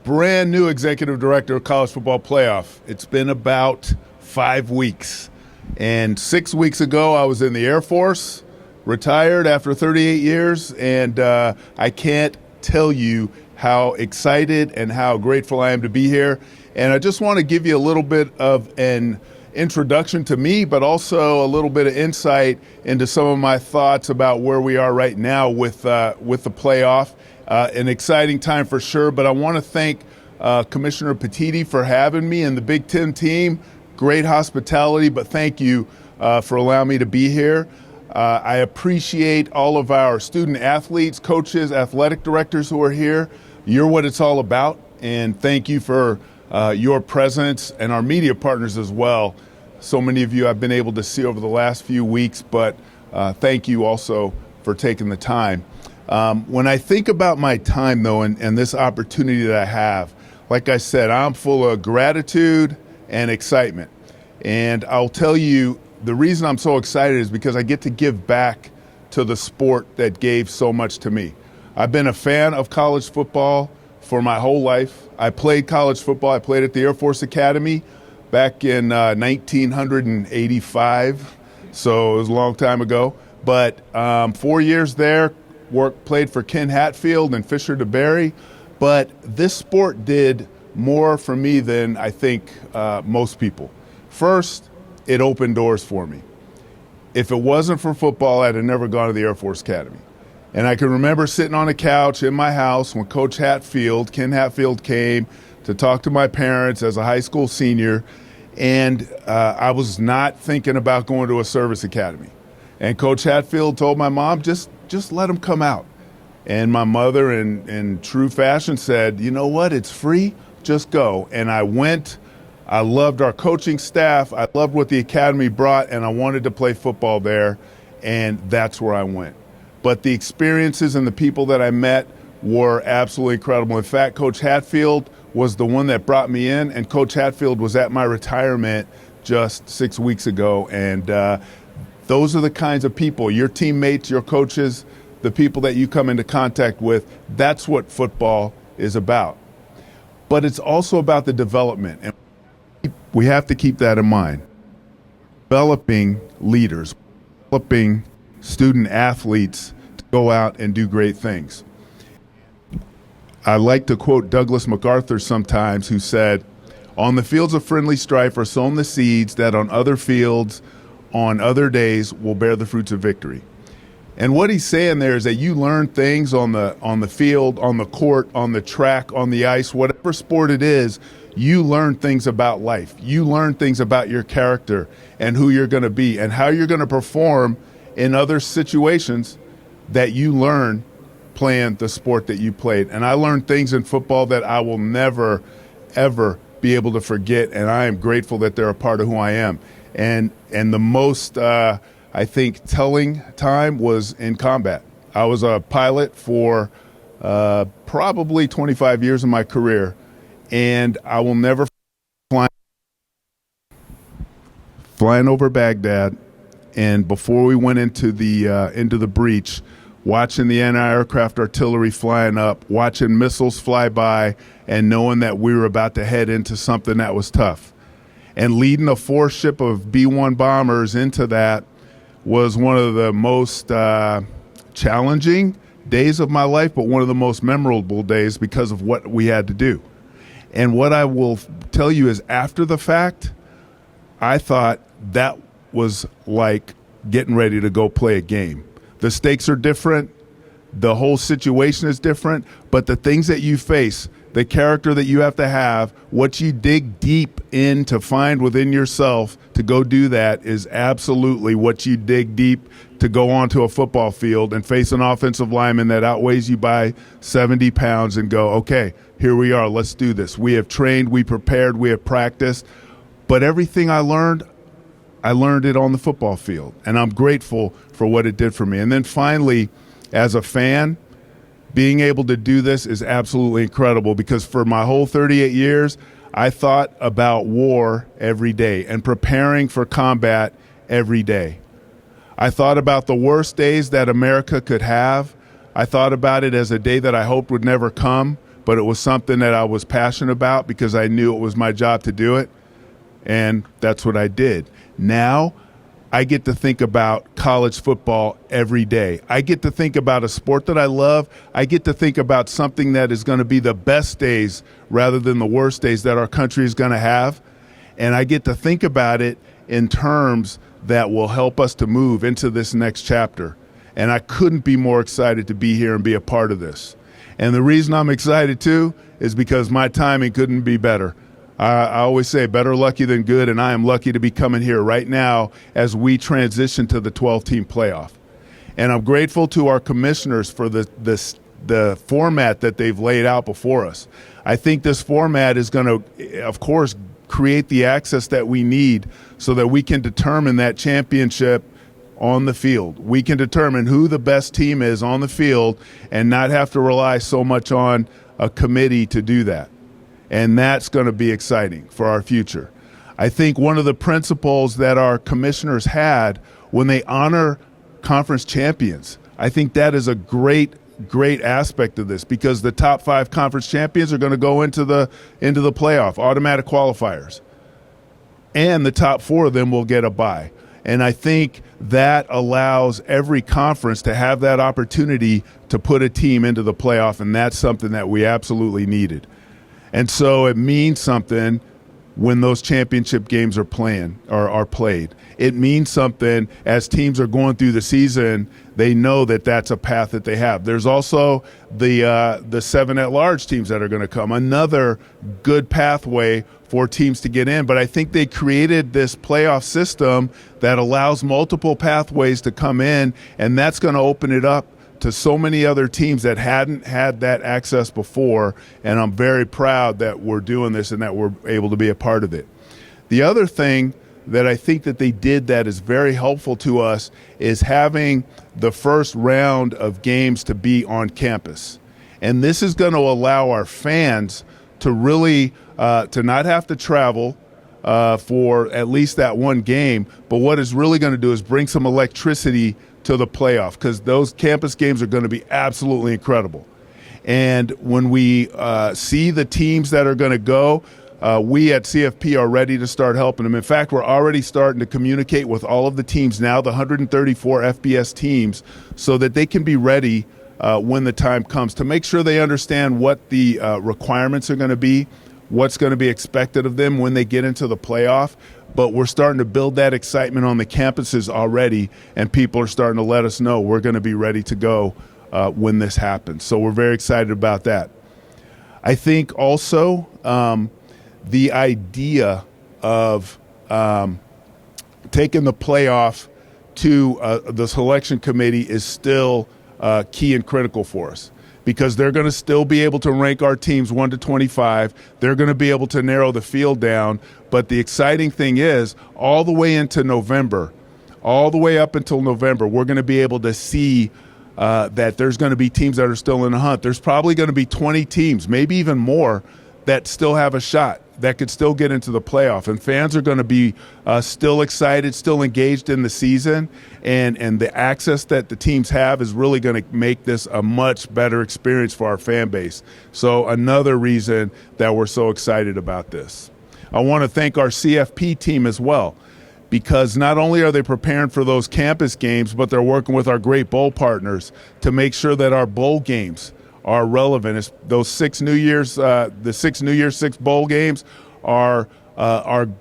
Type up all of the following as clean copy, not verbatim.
brand new executive director of college football playoff. It's been about 5 weeks. And 6 weeks ago, I was in the Air Force, retired after 38 years, and I can't tell you how excited and how grateful I am to be here. And I just want to give you a little bit of an introduction to me, but also a little bit of insight into some of my thoughts about where we are right now with the playoff. An exciting time for sure, but I want to thank Commissioner Petiti for having me and the Big Ten team. Great hospitality, but thank you for allowing me to be here. I appreciate all of our student athletes, coaches, athletic directors who are here. You're what it's all about, and thank you for your presence and our media partners as well. So many of you I've been able to see over the last few weeks, but thank you also for taking the time. When I think about my time, though, and this opportunity that I have, like I said, I'm full of gratitude and excitement. And I'll tell you, the reason I'm so excited is because I get to give back to the sport that gave so much to me. I've been a fan of college football for my whole life. I played college football. I played at the Air Force Academy back in 1985, so it was a long time ago. But 4 years there, played for Ken Hatfield and Fisher DeBerry. But this sport did more for me than I think most people. First, it opened doors for me. If it wasn't for football, I'd have never gone to the Air Force Academy. And I can remember sitting on a couch in my house when Coach Hatfield, Ken Hatfield, came to talk to my parents as a high school senior, and I was not thinking about going to a service academy. And Coach Hatfield told my mom, just let him come out. And my mother, in true fashion, said, you know what, it's free, just go. And I went. I loved our coaching staff. I loved what the academy brought, and I wanted to play football there, and that's where I went. But the experiences and the people that I met were absolutely incredible. In fact, Coach Hatfield was the one that brought me in, and Coach Hatfield was at my retirement just 6 weeks ago. And those are the kinds of people, your teammates, your coaches, the people that you come into contact with. That's what football is about. But it's also about the development, and we have to keep that in mind. Developing leaders, developing student athletes to go out and do great things. I like to quote Douglas MacArthur sometimes, who said, "On the fields of friendly strife are sown the seeds that on other fields, on other days, will bear the fruits of victory." And what he's saying there is that you learn things on the field, on the court, on the track, on the ice, whatever sport it is, you learn things about life. You learn things about your character and who you're going to be and how you're going to perform in other situations that you learn playing the sport that you played. And I learned things in football that I will never, ever be able to forget, and I am grateful that they're a part of who I am. And the most, I think, telling time was in combat. I was a pilot for probably 25 years of my career, and I will never flying over Baghdad. And before we went into the breach, watching the anti-aircraft artillery flying up, watching missiles fly by, and knowing that we were about to head into something that was tough. And leading a 4-ship of B-1 bombers into that was one of the most challenging days of my life, but one of the most memorable days because of what we had to do. And what I will tell you is, after the fact, I thought that was like getting ready to go play a game. The stakes are different. The whole situation is different. But the things that you face, the character that you have to have, what you dig deep in to find within yourself to go do that is absolutely what you dig deep to go onto a football field and face an offensive lineman that outweighs you by 70 pounds and go, okay, here we are, let's do this. We have trained, we prepared, we have practiced. But everything I learned it on the football field, and I'm grateful for what it did for me. And then finally, as a fan, being able to do this is absolutely incredible, because for my whole 38 years, I thought about war every day and preparing for combat every day. I thought about the worst days that America could have. I thought about it as a day that I hoped would never come, but it was something that I was passionate about because I knew it was my job to do it, and that's what I did. Now I get to think about college football every day. I get to think about a sport that I love. I get to think about something that is going to be the best days rather than the worst days that our country is going to have. And I get to think about it in terms that will help us to move into this next chapter. And I couldn't be more excited to be here and be a part of this. And the reason I'm excited too is because my timing couldn't be better. I always say better lucky than good, and I am lucky to be coming here right now as we transition to the 12-team playoff. And I'm grateful to our commissioners for the format that they've laid out before us. I think this format is going to, of course, create the access that we need so that we can determine that championship on the field. We can determine who the best team is on the field and not have to rely so much on a committee to do that. And that's going to be exciting for our future. I think one of the principles that our commissioners had when they honor conference champions, I think that is a great aspect of this because the top 5 conference champions are going to go into the playoff, automatic qualifiers. And the top 4 of them will get a bye. And I think that allows every conference to have that opportunity to put a team into the playoff, and that's something that we absolutely needed. And so it means something when those championship games are played. It means something as teams are going through the season. They know that that's a path that they have. There's also the 7 at-large teams that are going to come, another good pathway for teams to get in. But I think they created this playoff system that allows multiple pathways to come in, and that's going to open it up to so many other teams that hadn't had that access before, and I'm very proud that we're doing this and that we're able to be a part of it. The other thing that I think that they did that is very helpful to us is having the first round of games to be on campus. And this is going to allow our fans to really to not have to travel for at least that one game, but what it's really going to do is bring some electricity to the playoff because those campus games are going to be absolutely incredible. And when we see the teams that are going to go, we at CFP are ready to start helping them. In fact, we're already starting to communicate with all of the teams now, the 134 FBS teams, so that they can be ready when the time comes to make sure they understand what the requirements are going to be, what's going to be expected of them when they get into the playoff. But we're starting to build that excitement on the campuses already, and people are starting to let us know we're going to be ready to go when this happens. So we're very excited about that. I think also the idea of taking the playoff to the selection committee is still key and critical for us, because they're going to still be able to rank our teams 1 to 25. They're going to be able to narrow the field down. But the exciting thing is all the way into November, all the way up until November, we're going to be able to see that there's going to be teams that are still in the hunt. There's probably going to be 20 teams, maybe even more, that still have a shot, that could still get into the playoff. And fans are going to be still excited, still engaged in the season. And the access that the teams have is really going to make this a much better experience for our fan base. So another reason that we're so excited about this. I want to thank our CFP team as well, because not only are they preparing for those campus games, but they're working with our great bowl partners to make sure that our bowl games are relevant. It's those 6 New Year's, the 6 New Year's 6 bowl games are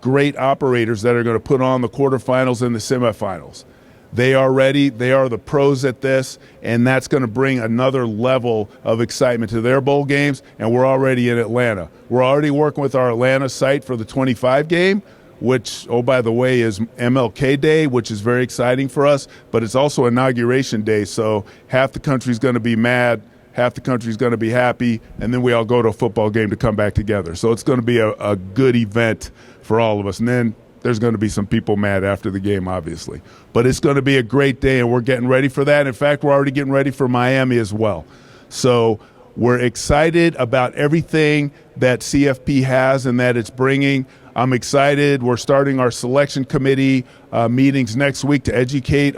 great operators that are going to put on the quarterfinals and the semifinals. They are ready. They are the pros at this, and that's going to bring another level of excitement to their bowl games, and we're already in Atlanta. We're already working with our Atlanta site for the 25 game, which, oh, by the way, is MLK Day, which is very exciting for us, but it's also Inauguration Day, so half the country's going to be mad, half the country's going to be happy, and then we all go to a football game to come back together. So it's going to be a good event for all of us. And then there's going to be some people mad after the game, obviously. But it's going to be a great day, and we're getting ready for that. In fact, we're already getting ready for Miami as well. So we're excited about everything that CFP has and that it's bringing. I'm excited. We're starting our selection committee meetings next week to educate.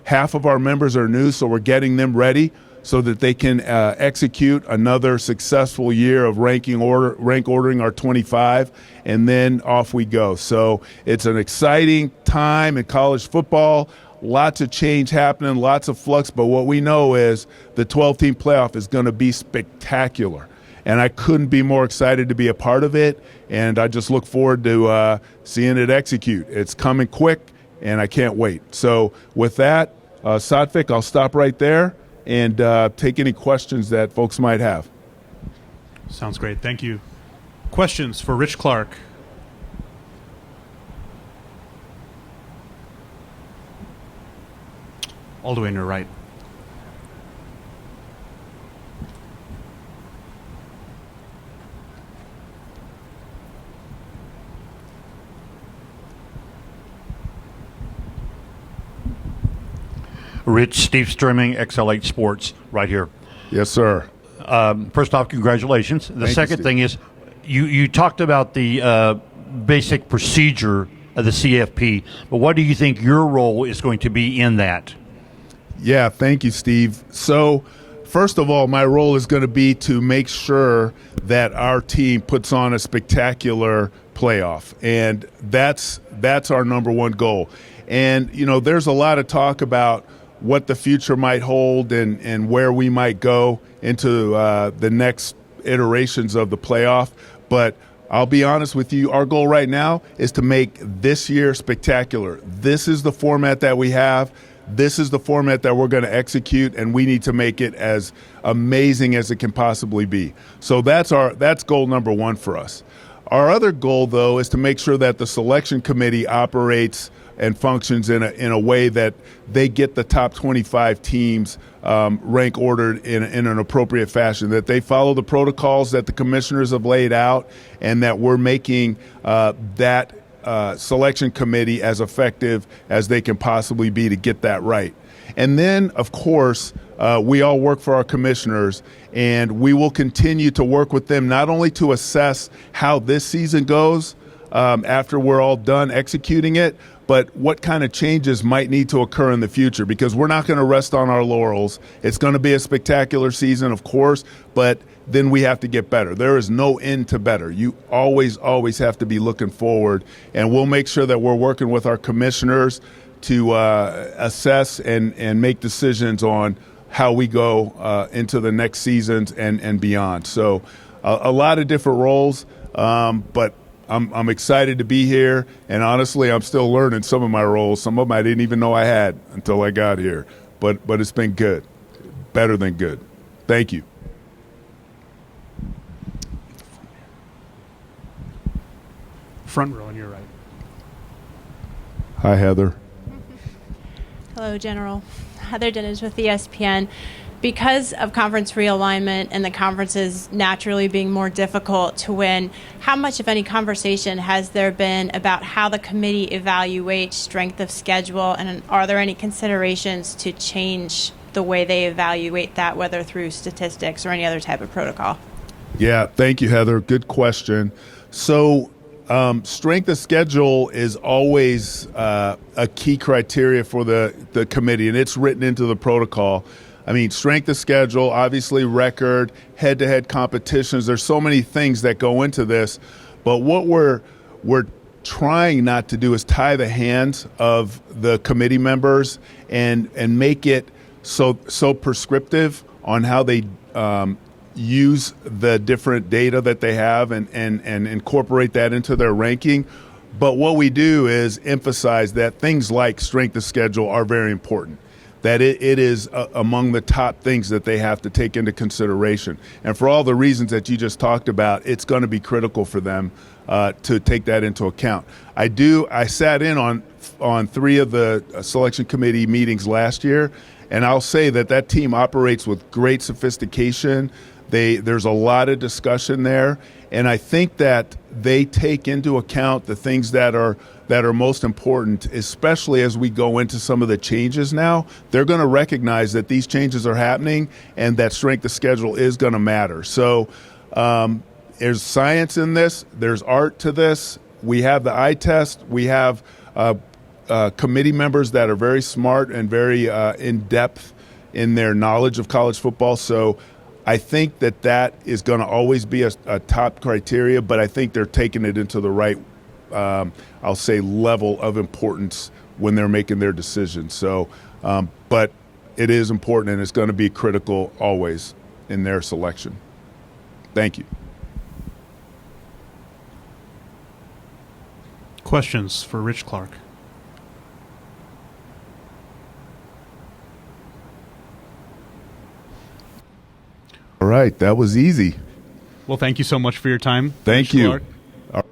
Half of our members are new, so we're getting them ready so that they can execute another successful year of rank ordering our 25, and then off we go. So it's an exciting time in college football. Lots of change happening, lots of flux, but what we know is the 12-team playoff is going to be spectacular. And I couldn't be more excited to be a part of it, and I just look forward to seeing it execute. It's coming quick, and I can't wait. So with that, Satvik, I'll stop right there and take any questions that folks might have. Sounds great. Thank you. Questions for Rich Clark? All the way on your right. Rich, Steve Strimming, XL8 Sports, right here. Yes, sir. First off, congratulations. The Thank second you, thing is, you talked about the basic procedure of the CFP, but what do you think your role is going to be in that? Yeah, thank you, Steve. So, first of all, my role is going to be to make sure that our team puts on a spectacular playoff, and that's our number one goal. And, you know, there's a lot of talk about what the future might hold and where we might go into the next iterations of the playoff. But I'll be honest with you, our goal right now is to make this year spectacular. This is the format that we have. This is the format that we're going to execute, and we need to make it as amazing as it can possibly be. So that's goal number one for us. Our other goal, though, is to make sure that the selection committee operates and functions in a way that they get the top 25 teams rank ordered in an appropriate fashion, that they follow the protocols that the commissioners have laid out, and that we're making that selection committee as effective as they can possibly be to get that right. And then, of course, we all work for our commissioners, and we will continue to work with them not only to assess how this season goes after we're all done executing it, but what kind of changes might need to occur in the future, because we're not going to rest on our laurels. It's going to be a spectacular season, of course, but then we have to get better. There is no end to better. You always have to be looking forward, and we'll make sure that we're working with our commissioners to assess and make decisions on how we go into the next seasons and beyond. So a lot of different roles, but I'm excited to be here, and honestly, I'm still learning some of my roles. Some of them I didn't even know I had until I got here, but it's been good, better than good. Thank you. Front row on your right. Hi, Heather. Hello, General. Heather Dinage with ESPN. Because of conference realignment and the conferences naturally being more difficult to win, how much, if any, conversation has there been about how the committee evaluates strength of schedule, and are there any considerations to change the way they evaluate that, whether through statistics or any other type of protocol? Yeah, thank you, Heather. Good question. So strength of schedule is always a key criteria for the committee, and it's written into the protocol. I mean, strength of schedule, obviously record, head-to-head competitions. There's so many things that go into this. But what we're trying not to do is tie the hands of the committee members and make it so prescriptive on how they use the different data that they have and incorporate that into their ranking. But what we do is emphasize that things like strength of schedule are very important, that it is among the top things that they have to take into consideration. And for all the reasons that you just talked about, it's going to be critical for them to take that into account. I sat in on 3 of the selection committee meetings last year, and I'll say that team operates with great sophistication. There's a lot of discussion there, and I think that they take into account the things that are most important, especially as we go into some of the changes now. They're going to recognize that these changes are happening and that strength of schedule is going to matter. So there's science in this. There's art to this. We have the eye test. We have committee members that are very smart and very in-depth in their knowledge of college football. So I think that is going to always be a top criteria, but I think they're taking it into the right, I'll say, level of importance when they're making their decisions. So, but it is important, and it's going to be critical always in their selection. Thank you. Questions for Rich Clark? All right, that was easy. Well, thank you so much for your time. Thank Rich you. Clark.